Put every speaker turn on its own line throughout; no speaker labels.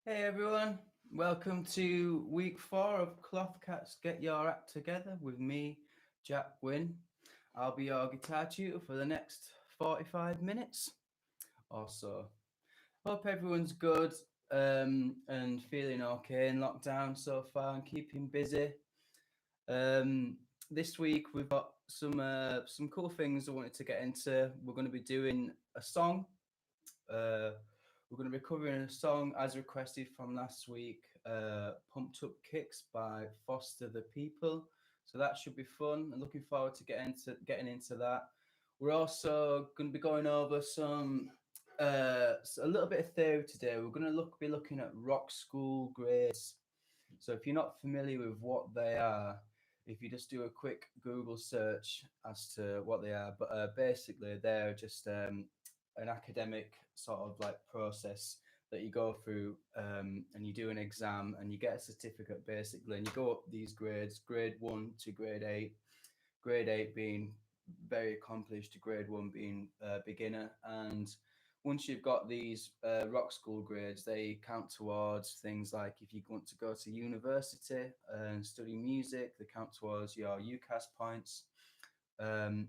Hey everyone, welcome to week 4 of Cloth Cats Get Your Act Together with me, Jack Winn. I'll be your guitar tutor for the next 45 minutes or so. Hope everyone's good and feeling okay in lockdown so far and keeping busy. This week we've got some cool things I wanted to get into. We're going to be doing a song. Uh, we're going to be covering a song as requested from last week, "Pumped Up Kicks" by Foster the People. So that should be fun. I'm looking forward to getting into that. We're also going to be going over a little bit of theory today. We're going to be looking at rock school grades. So if you're not familiar with what they are, if you just do a quick Google search as to what they are, but basically they're just an academic sort of like process that you go through, and you do an exam and you get a certificate basically, and you go up these grades, grade 1 to grade 8 being very accomplished, to grade 1 being beginner. And once you've got these rock school grades, they count towards things like if you want to go to university and study music, they count towards your UCAS points. Um,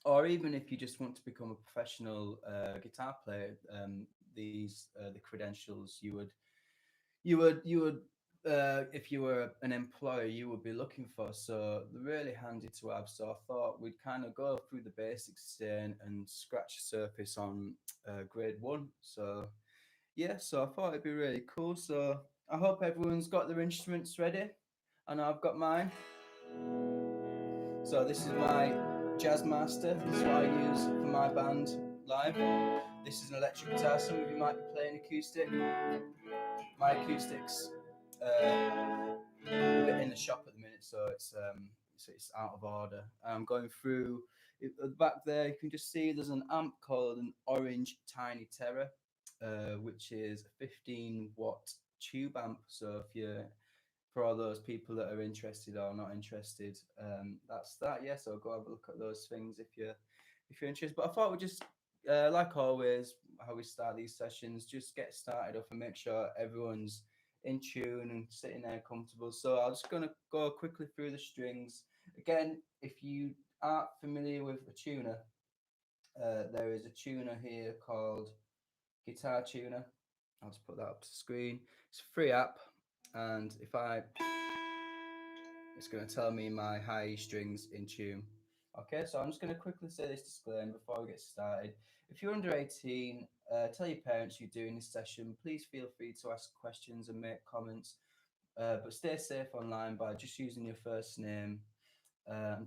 or even if you just want to become a professional guitar player, the credentials you would if you were an employer, you would be looking for. So they're really handy to have. So I thought we'd kind of go through the basics today and scratch the surface on grade 1. So yeah, so I thought it'd be really cool. So I hope everyone's got their instruments ready, and I've got mine. So this is my Jazz Master. This is what I use for my band live. This is an electric guitar. Some of you might be playing acoustic. My acoustics a bit in the shop at the minute, so it's out of order. I'm going through at the back there. You can just see there's an amp called an Orange Tiny Terror, which is a 15-watt tube amp. So if you're for all those people that are interested or not interested, that's that. Yeah, so go have a look at those things if you're interested. But I thought we'd just like always, how we start these sessions, just get started off and make sure everyone's in tune and sitting there comfortable. So I'm just gonna go quickly through the strings. Again, if you aren't familiar with a tuner, there is a tuner here called Guitar Tuner. I'll just put that up to the screen. It's a free app, and if I it's going to tell me my high E strings in tune. Okay, so I'm just going to quickly say this disclaimer before we get started. If you're under 18, tell your parents you're doing this session. Please feel free to ask questions and make comments, but stay safe online by just using your first name.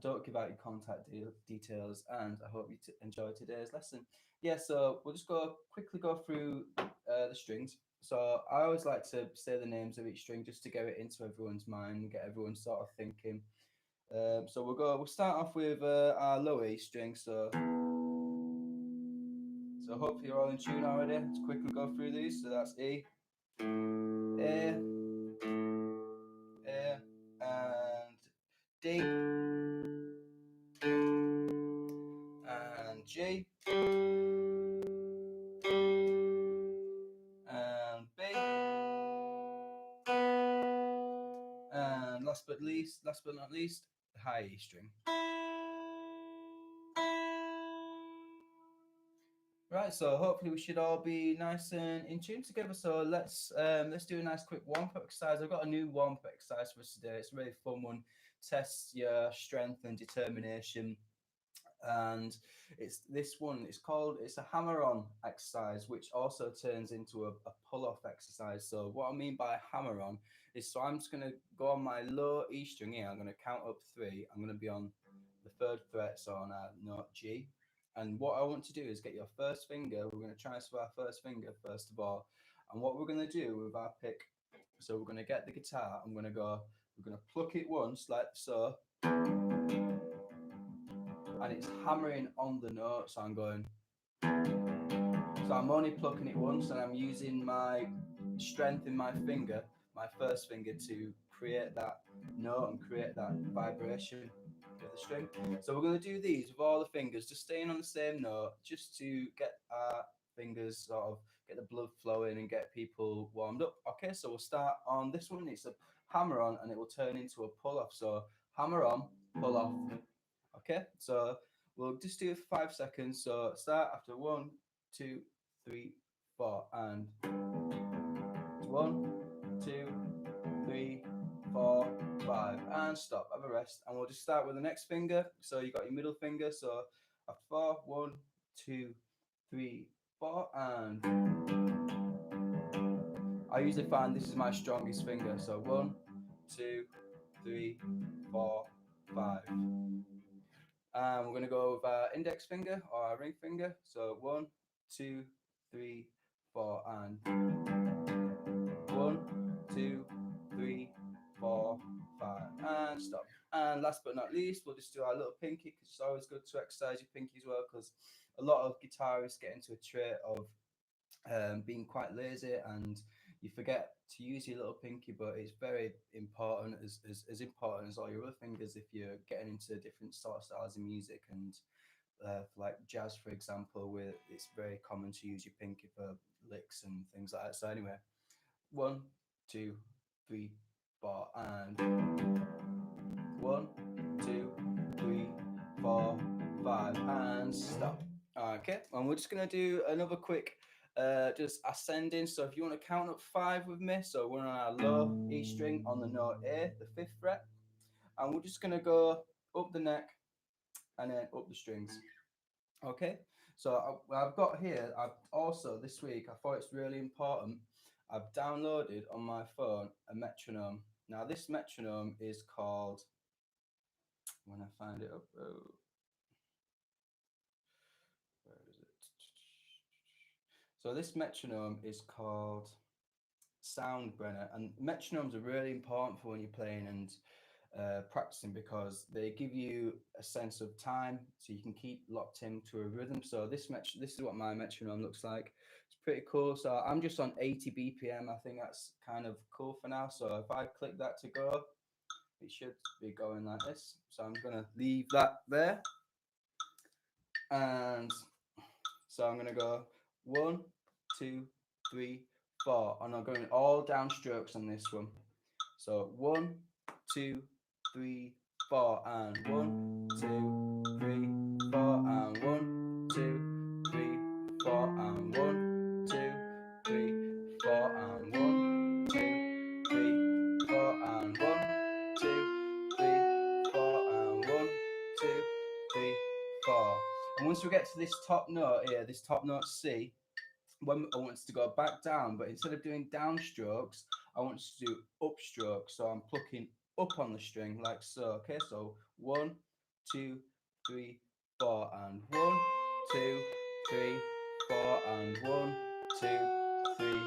Don't give out your contact details, and I hope you enjoy today's lesson. Yeah, so we'll just quickly go through the strings. So I always like to say the names of each string just to get it into everyone's mind and get everyone sort of thinking. So we'll start off with our low E string. So hopefully you're all in tune already. Let's quickly go through these. So that's E, A, and D, and G, and B, and last but not least, the high E string. Right, so hopefully we should all be nice and in tune together. So let's do a nice quick warm-up exercise. I've got a new warm-up exercise for us today. It's a really fun one. Tests your strength and determination. And it's this one, it's a hammer-on exercise, which also turns into a pull-off exercise. So what I mean by hammer-on is, so I'm just gonna go on my low E string here. I'm gonna count up 3. I'm gonna be on the 3rd fret, so on our note G. And what I want to do is get your first finger. We're going to transfer our first finger first of all. And what we're going to do with our pick, so we're going to get the guitar. We're going to pluck it once like so. And it's hammering on the note. So I'm going. So I'm only plucking it once and I'm using my strength in my finger, my first finger, to create that note and create that vibration with the string. So we're going to do these with all the fingers, just staying on the same note, just to get our fingers, sort of get the blood flowing and get people warmed up. Okay, so we'll start on this one. It's a hammer on and it will turn into a pull off. So hammer on, pull off. Okay, so we'll just do it for 5 seconds. So start after 1, 2, 3, 4, and 1, 2, 3, 4, 5, and stop. Have a rest, and we'll just start with the next finger. So you got your middle finger. So after 4, 1, 2, 3, 4, and I usually find this is my strongest finger. So 1, 2, 3, 4, 5. And we're going to go with our index finger or our ring finger. So 1, 2, 3, 4, and 1, 2, 3, 4, 5, and stop. And last but not least, we'll just do our little pinky, because it's always good to exercise your pinky as well, because a lot of guitarists get into a trait of being quite lazy and you forget to use your little pinky, but it's very important, as important as all your other fingers if you're getting into different sort of styles of music. And for like jazz, for example, where it's very common to use your pinky for licks and things like that. So anyway, 1, 2, 3, 4, and 1, 2, 3, 4, 5, and stop. Okay, and we're just gonna do another quick just ascending. So if you want to count up 5 with me, so we're on our low E string on the note A, the 5th fret, and we're just gonna go up the neck and then up the strings. Okay, so I've got here, I've also this week, I thought it's really important, I've downloaded on my phone a metronome. Now this metronome is called, when I find it up, oh, where is it? So this metronome is called Soundbrenner, and metronomes are really important for when you're playing and practicing, because they give you a sense of time, so you can keep locked into a rhythm. So this is what my metronome looks like. It's pretty cool. So I'm just on 80 BPM. I think that's kind of cool for now. So if I click that to go, it should be going like this. So I'm gonna leave that there, and so I'm gonna go 1, 2, 3, 4, and I'm going all down strokes on this one. So 1, 2, 3, 4, and 1, 2, 3, 4, and 1, 2, 3, 4, and 1, 2, 3, 4, and 1, 2, 3, 4, and 1, 2, 3, 4, and 1, 2, 3, 4. And once we get to this top note here, this top note C, when I want us to go back down, but instead of doing down strokes, I want us to do up strokes. So I'm plucking up on the string like so. Okay, so 1, 2, 3, 4, and 1, 2, 3, 4, and 1, 2, 3,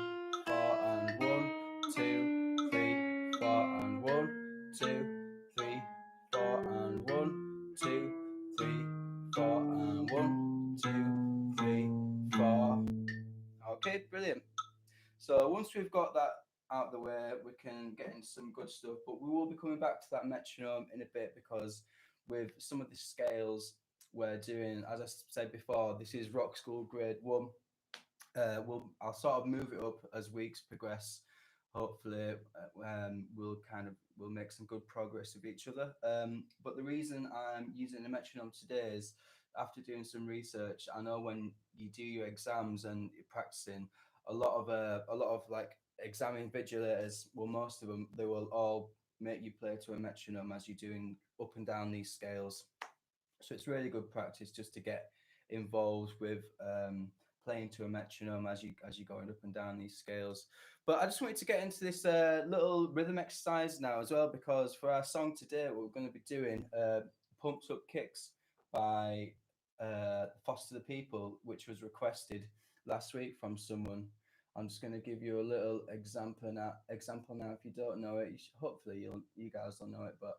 4, and 1, 2, 3, 4, and 1, 2, 3, 4, and 1, 2, 3, 4, and 1, 2, 3, 4. Okay, brilliant. So once we've got that out of the way, we can get into some good stuff. But we will be coming back to that metronome in a bit, because with some of the scales we're doing, as I said before, this is Rock School Grade 1. I'll sort of move it up as weeks progress. Hopefully, we'll make some good progress with each other. But the reason I'm using the metronome today is, after doing some research, I know when you do your exams and you're practicing, a lot of like exam invigilators, well, most of them, they will all make you play to a metronome as you're doing up and down these scales. So it's really good practice just to get involved with playing to a metronome as you're going up and down these scales. But I just wanted to get into this little rhythm exercise now as well, because for our song today, we're going to be doing Pumped Up Kicks by Foster the People, which was requested last week from someone. I'm just going to give you a little example now. If you don't know it, hopefully you guys will know it. But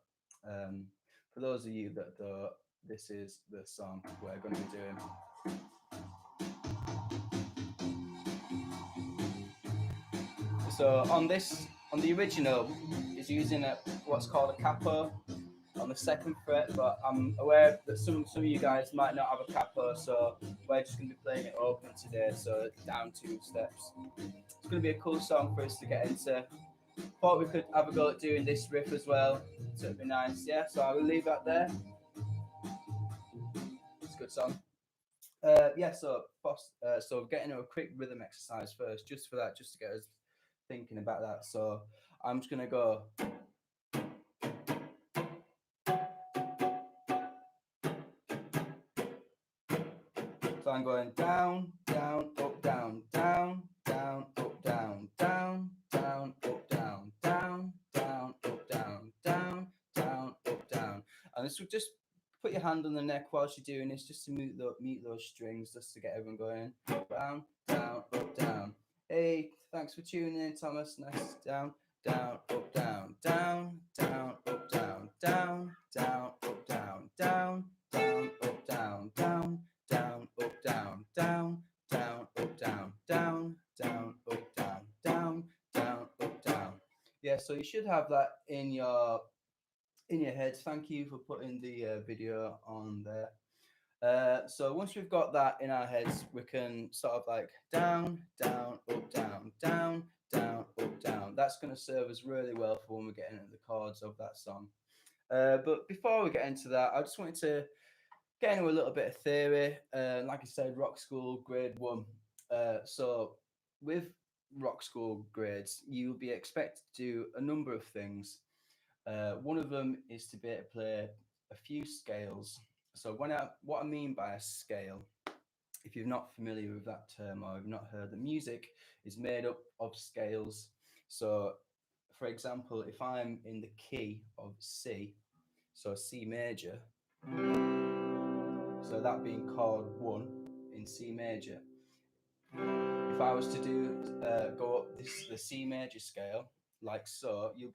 for those of you that don't, this is the song we're going to be doing. So on the original, is using what's called a capo on the second fret, but I'm aware that some of you guys might not have a capo, so we're just going to be playing it open today, so down 2 steps. It's going to be a cool song for us to get into. Thought we could have a go at doing this riff as well, so it'd be nice, yeah. So I will leave that there. It's a good song. Yeah, so getting a quick rhythm exercise first, just for that, just to get us thinking about that. So I'm just gonna go. So I'm going down, down, up, down, down, down, up, down, down, down, up, down, down, down, up, down, down, down, up, down. And this will just put your hand on the neck whilst you're doing this, just to mute those strings, just to get everyone going. Down, down, up, down. Hey, thanks for tuning in, Thomas. Nice. Down, down, up, down, down, down, up, down, down, down, up, down, down, down, up, down, down, down, up, down, down, down, up, down, down, down, up, down, down, down, up, down. Yeah, so you should have that in your head. Thank you for putting the video on there. So once we've got that in our heads, we can sort of like down, down, up, down, down, down, up, down. That's going to serve us really well for when we're getting into the chords of that song. But before we get into that, I just wanted to get into a little bit of theory. Like I said, rock school grade 1. So with rock school grades, you'll be expected to do a number of things. One of them is to be able to play a few scales. So what I mean by a scale, if you're not familiar with that term or you've not heard, the music is made up of scales. So, for example, if I'm in the key of C, so C major, so that being chord 1 in C major. If I was to do go up the C major scale like so, you'll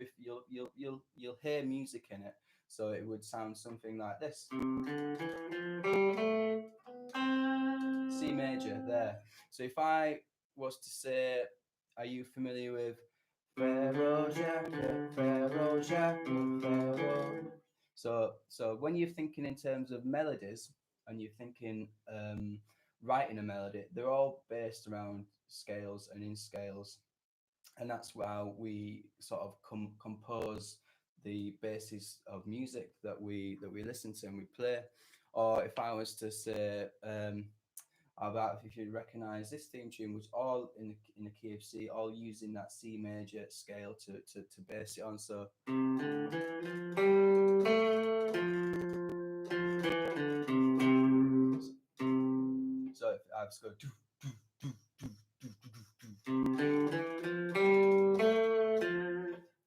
hear music in it. So it would sound something like this. C major there. So if I was to say, are you familiar with Pharaoh Jacob, Pharaoh Jacob, Pharaoh? So when you're thinking in terms of melodies and you're thinking writing a melody, they're all based around scales and in scales, and that's how we sort of compose the basis of music that we listen to and we play. Or if I was to say about if you recognise this theme tune was all in the key of C, all using that C major scale to base it on. So if I just go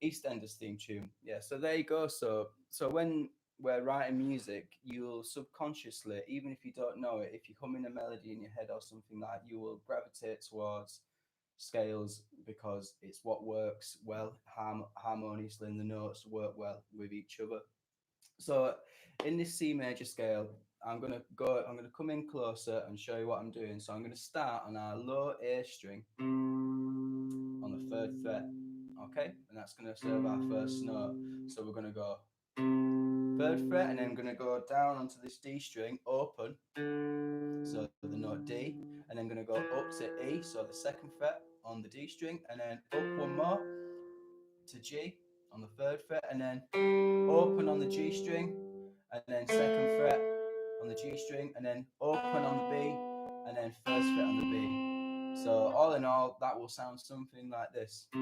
EastEnders theme tune, yeah. So there you go. So when we're writing music, you'll subconsciously, even if you don't know it, if you hum in a melody in your head or something like that, you will gravitate towards scales because it's what works well harmoniously, and the notes work well with each other. So in this C major scale, I'm gonna come in closer and show you what I'm doing. So I'm gonna start on our low A string on the 3rd fret, okay, and that's gonna serve our first note. So we're gonna go 3rd fret, and then I'm gonna go down onto this D string, open, so the note D, and then gonna go up to E, so the 2nd fret on the D string, and then up one more to G on the 3rd fret, and then open on the G string, and then 2nd fret on the G string, and then open on the B, and then 1st fret on the B. So all in all, that will sound something like this. And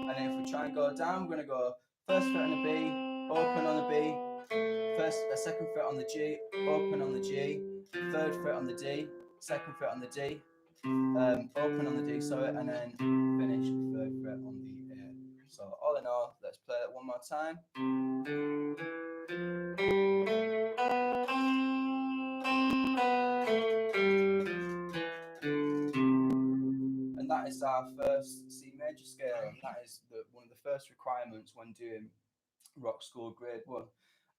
then if we try and go down, we're going to go 1st fret on the B, open on the B, 2nd fret on the G, open on the G, 3rd fret on the D, 2nd fret on the D, open on the D, sorry, and then finish 3rd fret on the A. So all in all, let's play it one more time. And that is our first C major scale, and that is one of the first requirements when doing rock school grade 1.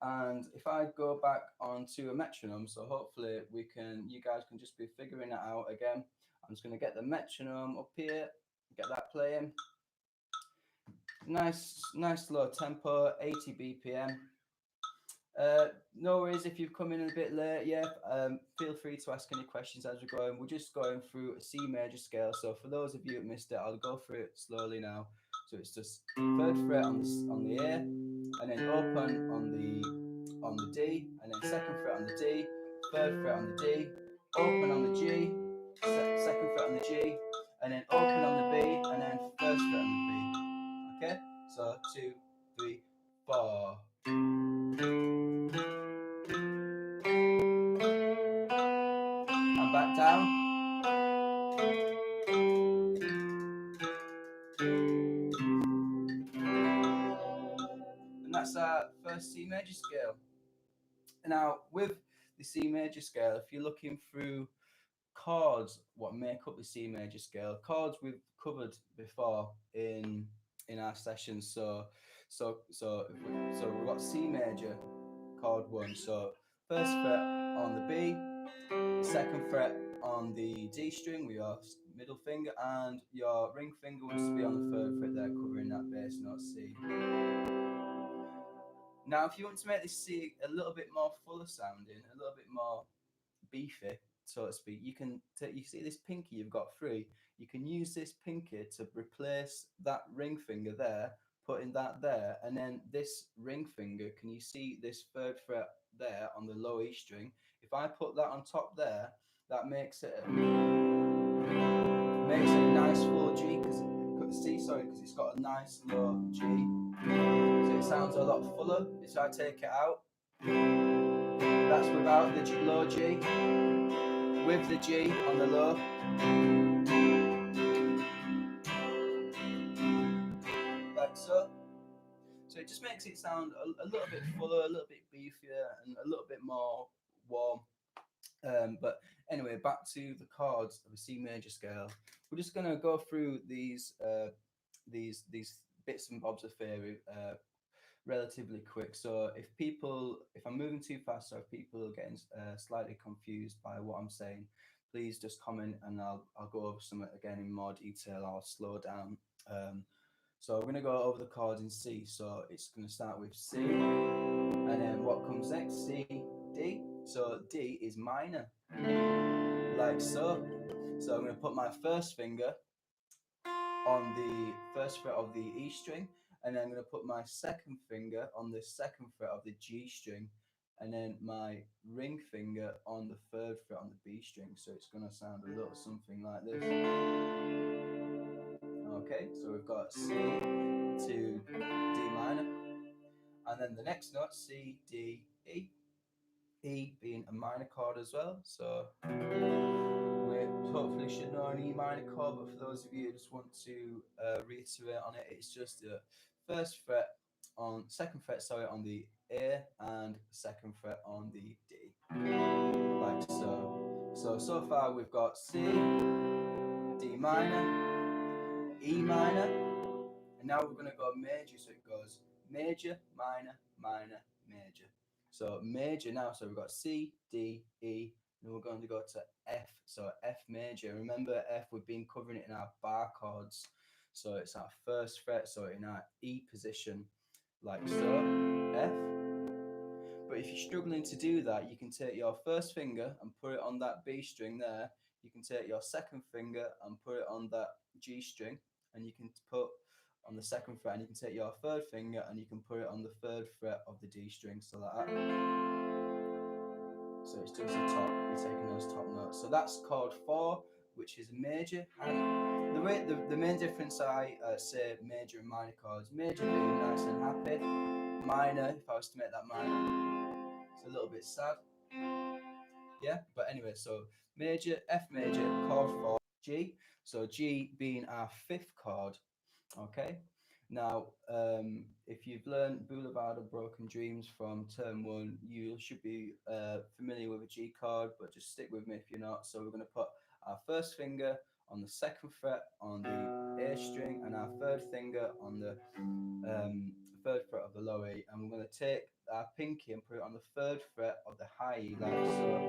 And if I go back onto a metronome, so hopefully you guys can just be figuring it out again. I'm just going to get the metronome up here, get that playing. Nice low tempo, 80 BPM. No worries if you've come in a bit late. Yeah, feel free to ask any questions as we're going. We're just going through a C major scale. So for those of you that missed it, I'll go through it slowly now. So it's just third fret on the A, and then open on the D, and then second fret on the D, third fret on the D, open on the G, second fret on the G, and then open on the B, and then first fret on the B. Okay, so 2, 3, 4. And back down. And that's our first C major scale. Now, with the C major scale, if you're looking through chords, what make up the C major scale, chords we've covered before in our sessions. So we've got C major, chord one. So first fret on the B, second fret on the D string with your middle finger, and your ring finger wants to be on the third fret there, covering that bass note C. Now, if you want to make this C a little bit more fuller sounding, a little bit more beefy, so to speak, you can take, you see this pinky you've got three, you can use this pinky to replace that ring finger there, putting that there, and then this ring finger, can you see this third fret there on the low E string? If I put that on top there, that makes it a nice full G, because it's got a nice low G, so it sounds a lot fuller. If I take it out, that's without the low G. With the G on the low, like so. So it just makes it sound a little bit fuller, a little bit beefier, and a little bit more warm. But anyway, back to the chords of a C major scale. We're just going to go through these bits and bobs of theory relatively quick. So if I'm moving too fast, or if people are getting slightly confused by what I'm saying, please just comment, and I'll go over some again in more detail. I'll slow down. So we're going to go over the chords in C. So it's going to start with C, and then what comes next? C, D. So D is minor, like so. So I'm going to put my first finger on the first fret of the E string, and then I'm going to put my second finger on the second fret of the G string, and then my ring finger on the third fret on the B string. So it's going to sound a little something like this. Okay, so we've got C to D minor, and then the next note, C, D, E. E being a minor chord as well, so we hopefully should know an E minor chord, but for those of you who just want to reiterate on it, it's just the second fret, sorry, on the A, and second fret on the D, like so. So far we've got C, D minor, E minor, and now we're going to go major, so it goes major, minor, minor, major. So major now, so we've got C, D, E, and we're going to go to F, so F major. Remember F, we've been covering it in our bar chords, so it's our first fret, so in our E position, like so, F. But if you're struggling to do that, you can take your first finger and put it on that B string there. You can take your second finger and put it on that G string, and you can put on the second fret, and you can take your third finger and you can put it on the third fret of the D string, so like that. So it's just the top, you're taking those top notes. So that's chord 4, which is major. And the main difference I say major and minor chords, major being nice and happy, minor, if I was to make that minor, it's a little bit sad. Yeah, but anyway, so major, F major, chord 4, G. So G being our 5th chord. Okay. Now, if you've learned Boulevard of Broken Dreams from term 1, you should be familiar with a G chord, but just stick with me if you're not. So we're going to put our first finger on the second fret on the A string, and our third finger on the third fret of the low E, and we're going to take our pinky and put it on the third fret of the high E, like so.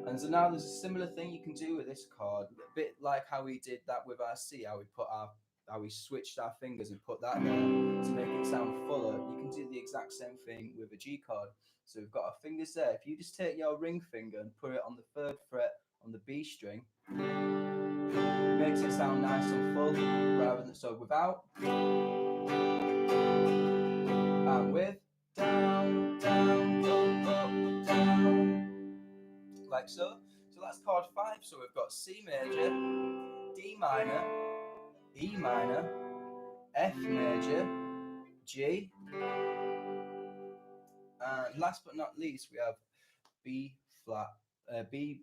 And so now there's a similar thing you can do with this chord, a bit like how we did that with our C, how we put our how we switched our fingers and put that there to make it sound fuller. You can do the exact same thing with a G chord. So we've got our fingers there. If you just take your ring finger and put it on the third fret on the B string, it makes it sound nice and full rather than so without and with down, down, up, down, like so. So that's chord 5. So we've got C major, D minor, E minor, F major, G, and last but not least we have B flat, B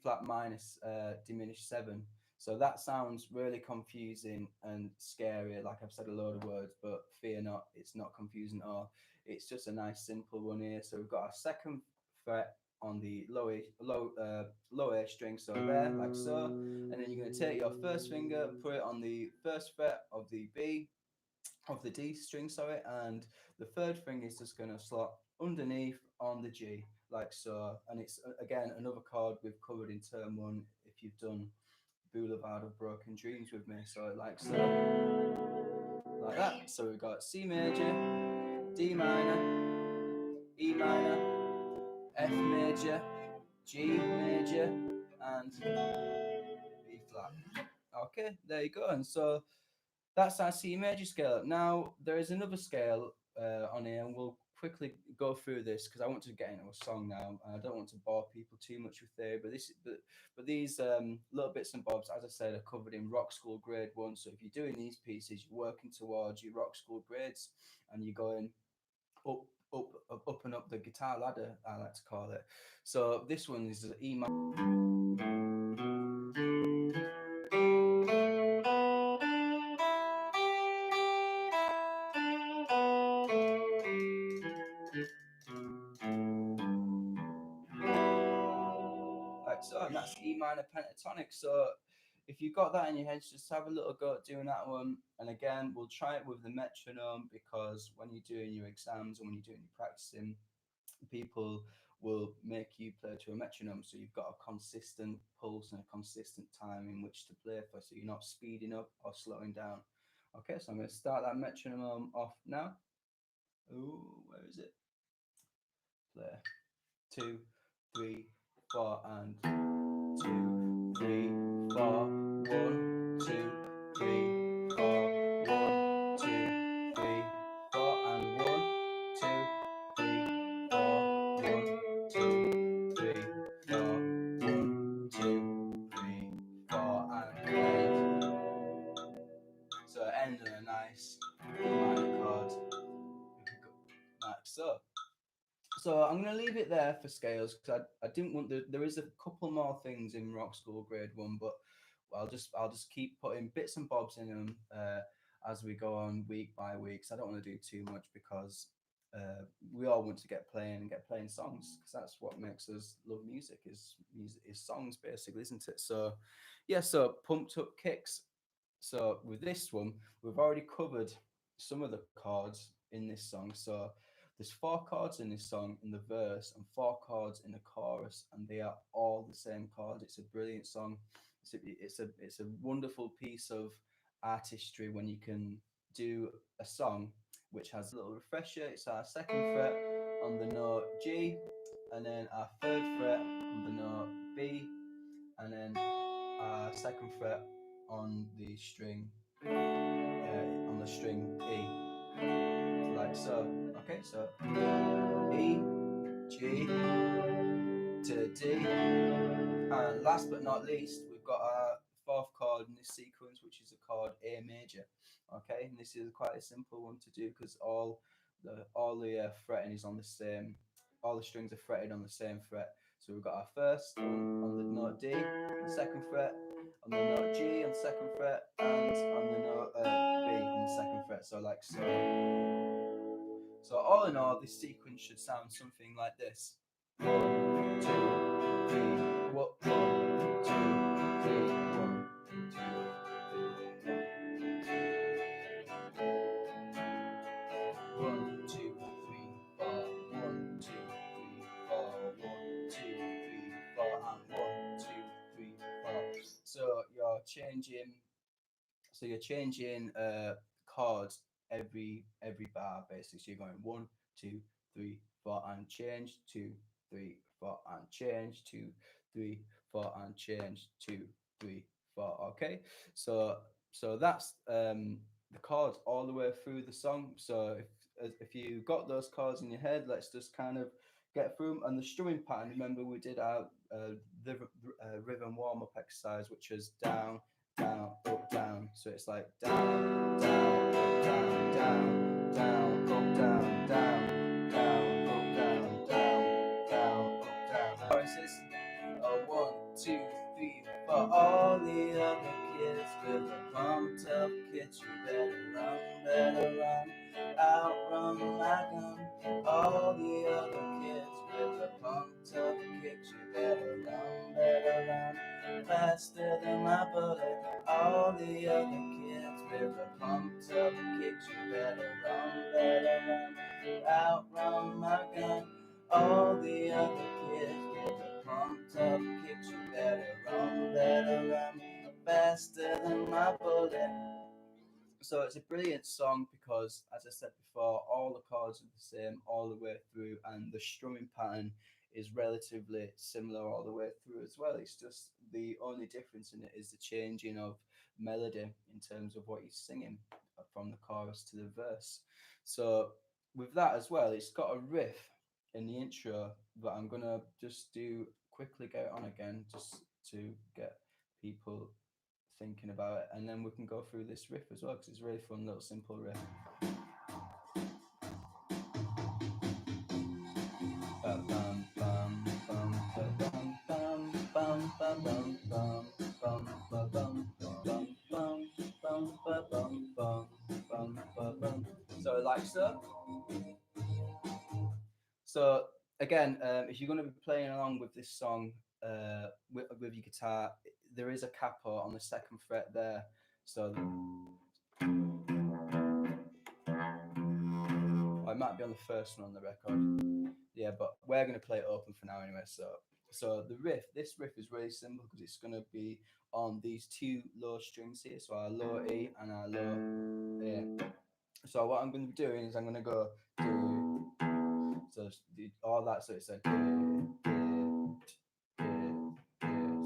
flat minus diminished 7. So that sounds really confusing and scary. Like I've said a load of words, but fear not, it's not confusing at all. It's just a nice simple one here. So we've got our second fret on the low A string, so there, like so, and then you're going to take your first finger and put it on the first fret of the D string, sorry, and the third finger is just going to slot underneath on the G, like so. And it's again another chord we've covered in term 1 if you've done Boulevard of Broken Dreams with me. So like so, like that. So we've got C major, D minor, E minor, F major, G major, and B flat. Okay, there you go. And so that's our C major scale. Now there is another scale on here, and we'll quickly go through this because I want to get into a song now. And I don't want to bore people too much with theory, but these little bits and bobs, as I said, are covered in Rock School Grade 1. So if you're doing these pieces, you're working towards your Rock School grades, and you're going up, up and up the guitar ladder, I like to call it. So this one is E minor. Like so, and that's E minor pentatonic. So if you've got that in your head, just have a little go at doing that one. And again, we'll try it with the metronome because when you're doing your exams and when you're doing your practicing, people will make you play to a metronome, so you've got a consistent pulse and a consistent time in which to play for, so you're not speeding up or slowing down. Okay, so I'm going to start that metronome off now. Oh, where is it? Play 2, 3, 4, and 2, 3, 4, 1, 2, 3, 4, 1, 2, 3, 4, and 1, 2, 3, 4, 1, 2, 3, 4, 1, 2, 3, 4, and end. So end on a nice minor chord, like so. So I'm going to leave it there for scales because I didn't want there is a couple more things in Rock School Grade 1, but I'll just keep putting bits and bobs in them as we go on week by week. So I don't want to do too much because we all want to get playing songs because that's what makes us love music is songs basically, isn't it? So yeah, so pumped up kicks. So with this one, we've already covered some of the chords in this song. So there's 4 chords in this song in the verse and 4 chords in the chorus, and they are all the same chords. It's a brilliant song. It's a wonderful piece of artistry when you can do a song which has a little refresher. It's our second fret on the note G, and then our third fret on the note B, and then our second fret on the string E, like so. Okay, so E, G to D, and last but not least, we've got our 4th chord in this sequence, which is a chord A major. Okay, and this is quite a simple one to do because all the fretting is on the same. All the strings are fretted on the same fret. So we've got our first one on the note D, on the second fret, on the note G on the second fret, and on the note B on the second fret. So like so. So all in all, this sequence should sound something like this. 1, 2, 3, 1, 2, 3, 1, 1, 2, 3, 4, 1, 2, 3, 4, 1, 2, 3, 4, and 1, 2, 3, 4. So you're changing. So you're changing chords every bar basically. So you're going 1, 2, 3, 4 and change, 2, 3, 4 and change, 2, 3, 4 and change, 2, 3, 4. Okay, so that's the chords all the way through the song. So if you got those chords in your head, let's just kind of get through 'em. And the strumming pattern. Remember, we did our rhythm warm up exercise, which was down, down, up, down. So it's like down, down, up, down, down, down, up, down, down, down, up, down, down, down, up, down. Choruses. 1, 2, 3, 4. All the other kids with the pumped up kids, you better run, outrun my gun. All the other kids with the pumped up kicks, you better run, faster than my bullet. All the other kids with the pumped up kicks, you better run, outrun my gun. All the other kids with the pumped up kicks, you better run, faster than my bullet. So it's a brilliant song because, as I said before, all the chords are the same all the way through, and the strumming pattern is relatively similar all the way through as well. It's just the only difference in it is the changing of melody in terms of what he's singing from the chorus to the verse. So with that as well, it's got a riff in the intro that I'm gonna just do quickly get on again just to get people thinking about it, and then we can go through this riff as well because it's a really fun little simple riff. Bum, bum, bum, bum, bum, bum, bum, bum, bum, bum, bum, bum, bum, bum, bum, bum, bum, bum, bum, bum. So like so. So again, if you're going to be playing along with this song with your guitar, there is a capo on the second fret there. So it might be on the first one on the record. Yeah, but we're going to play it open for now anyway. So the riff, this riff is really simple because it's going to be on these two low strings here. So our low E and our low A. So what I'm going to be doing is I'm going to go do, so all that. So it's a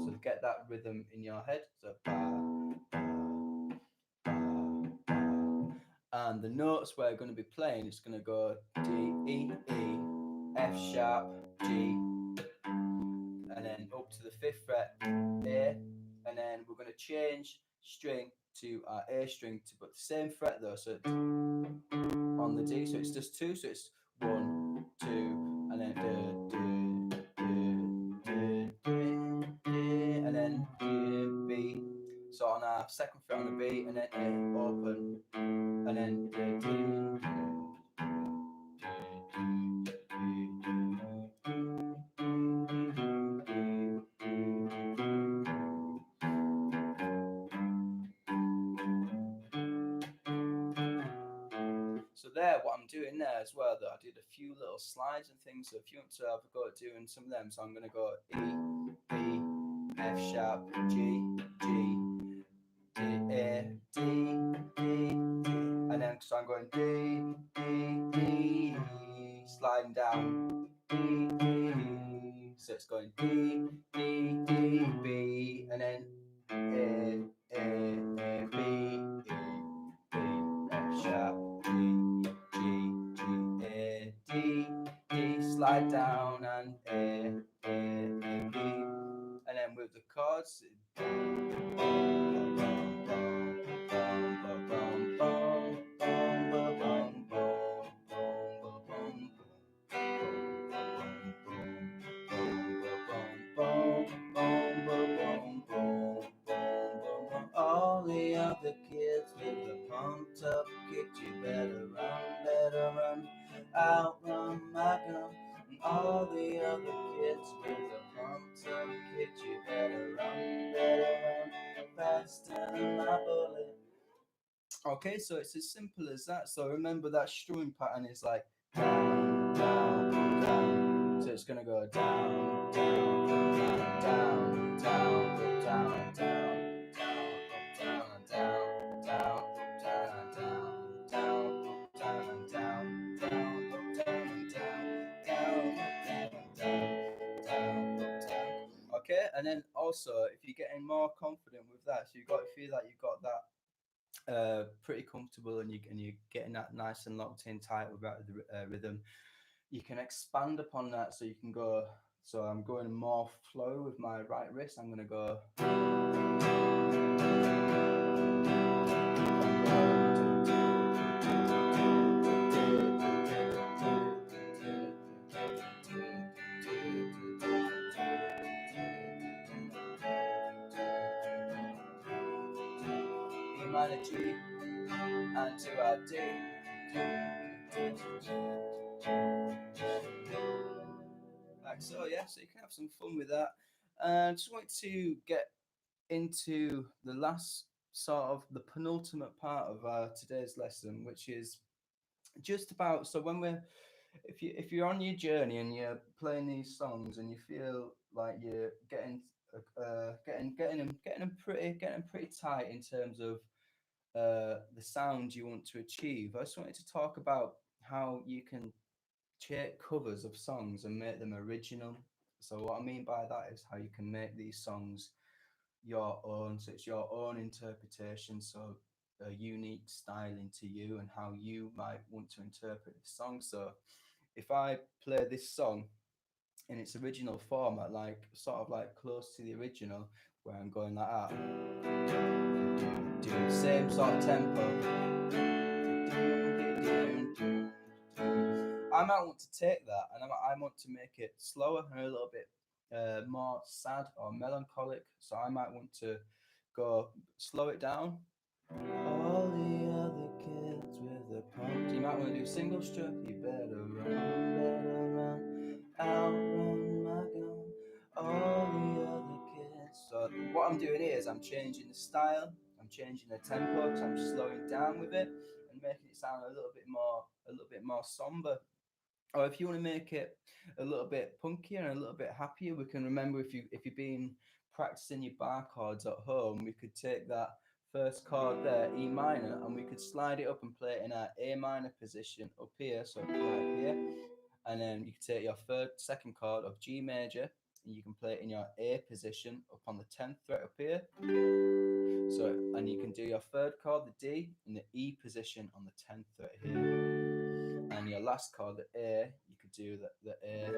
so get that rhythm in your head. So ba, ba, and the notes we're going to be playing, it's going to go D, E, E, F sharp, G, and then up to the fifth fret, A, and then we're going to change string to our A string, but the same fret though, so on the D, so it's just two, so it's 1, 2, and then and then B. So on our second fret on the B, and then A open, and then So there, what I'm doing there as well, though, I did a few little slides and things. So if you want to have a go at doing some of them, so I'm going to go E, E, F sharp, G, G, D, A, D, D, D, and then so I'm going D, D, D, sliding down, D, D, so it's going D, D, D, B, and then A, A, B, E, B, F sharp, G, G, G, A, D, D, slide down, and A, B, and then with the chords. All the other kids with the pumped up kicks, you better run, outrun my gun. And all the other kids with the pumped up kicks, you better run, faster than my bullet. Okay, so it's as simple as that. So remember that strumming pattern is like down, down, down. So it's gonna go down, down, down, down, down, down, down, down, down, down, And then also, if you're getting more confident with that, so you've got to feel like you've got that pretty comfortable, and you're getting that nice and locked in tight with that rhythm. You can expand upon that, so you can go. So I'm going more flow with my right wrist. I'm going to go. E minor G and to our D. Like so, yeah. So you can have some fun with that. And just wanted to get into the last sort of the penultimate part of today's lesson, which is just about, so when we're, if you're on your journey and you're playing these songs and you feel like you're getting them pretty tight in terms of the sound you want to achieve. I just wanted to talk about how you can take covers of songs and make them original. So what I mean by that is how you can make these songs your own, so it's your own interpretation, so a unique styling to you and how you might want to interpret the song. So if I play this song in its original format, like sort of like close to the original, where I'm going like that, doing the same sort of tempo, I might want to take that and I want to make it slower and a little bit more sad or melancholic. So I might want to go slow it down. All the other kids with the pumps. You might want to do single stroke. You better run, outrun my gun. All the other kids. So what I'm doing here is I'm changing the style. I'm changing the tempo because I'm slowing down with it and making it sound a little bit more somber. Or if you want to make it a little bit punkier and a little bit happier, we can remember, if you've been practicing your bar chords at home, we could take that first chord there, E minor, and we could slide it up and play it in our A minor position up here, so right here. And then you could take your second chord of G major, and you can play it in your A position up on the 10th fret up here. So, and you can do your third chord, the D, in the E position on the 10th fret here. And your last chord, the A, you could do the A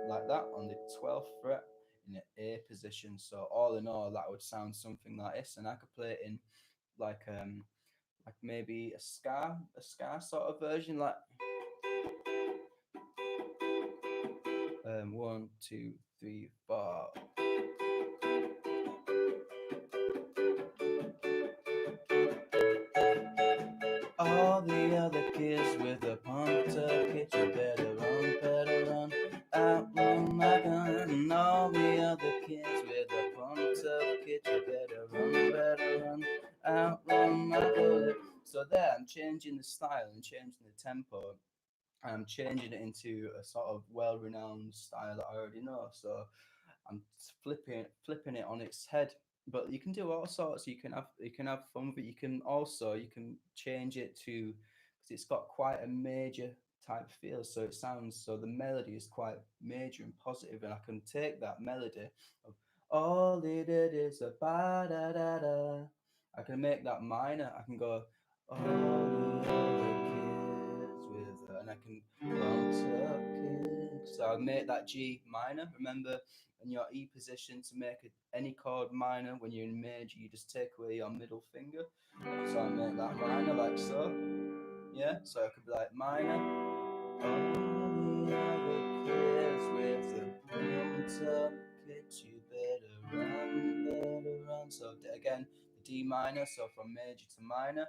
like that on the 12th fret in the A position. So all in all, that would sound something like this. And I could play it in like maybe a ska sort of version, like 1, 2, 3, 4. All the other kids with the pumped up kids, you better run, outrun my gun. And all the other kids with the pumped up kids, you better run, outrun my bullet. So there, I'm changing the style and changing the tempo. I'm changing it into a sort of well-renowned style that I already know. So I'm flipping it on its head. But you can do all sorts. You can have fun, but you can change it to, because it's got quite a major type feel. So the melody is quite major and positive, and I can take that melody of all it is a ba da da da. I can make that minor. I can go all the other kids with, and I can bump up kids. So I make that G minor. Remember, in your E position, to make any chord minor, when you're in major, you just take away your middle finger. So I make that minor like so. Yeah, so it could be like minor. All the other kids with the pumped up kicks, you better run. So again, the D minor, so from major to minor.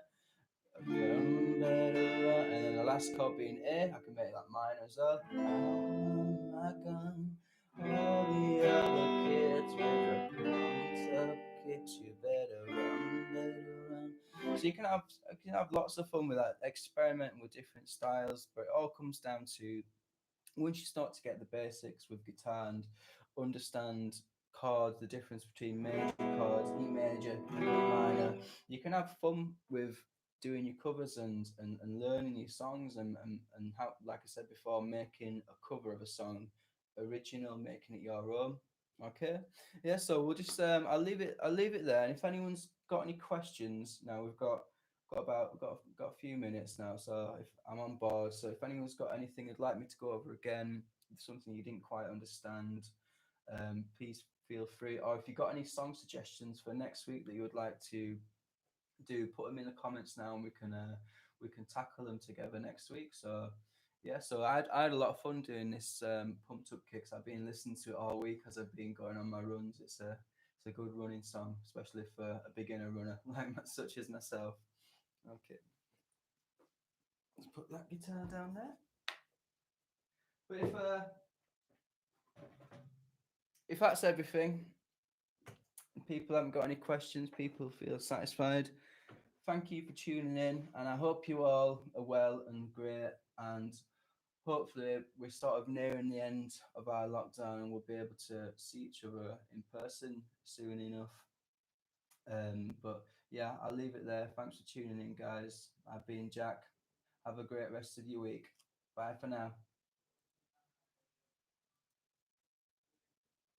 And then the last chord being A, I can make that minor as well. Oh my gun, all the other kids with the pumped up kicks, you better run. So you can have lots of fun with that, experimenting with different styles, but it all comes down to, once you start to get the basics with guitar and understand chords, the difference between major chords, E major, E minor, you can have fun with doing your covers and learning your songs, and how, like I said before, making a cover of a song original, making it your own. Okay. Yeah, so we'll just I'll leave it there. And if anyone's got any questions, now we've got a few minutes now, so if I'm on board. So if anyone's got anything they'd like me to go over again, something you didn't quite understand, please feel free. Or if you got any song suggestions for next week that you would like to do, put them in the comments now, and we can tackle them together next week. So yeah, so I had a lot of fun doing this pumped up kicks. I've been listening to it all week as I've been going on my runs. It's a good running song, especially for a beginner runner such as myself. Okay, let's put that guitar down there. But if that's everything, people haven't got any questions, people feel satisfied. Thank you for tuning in, and I hope you all are well and great. And hopefully, we're sort of nearing the end of our lockdown, and we'll be able to see each other in person soon enough. But yeah, I'll leave it there. Thanks for tuning in, guys. I've been Jack. Have a great rest of your week. Bye for now.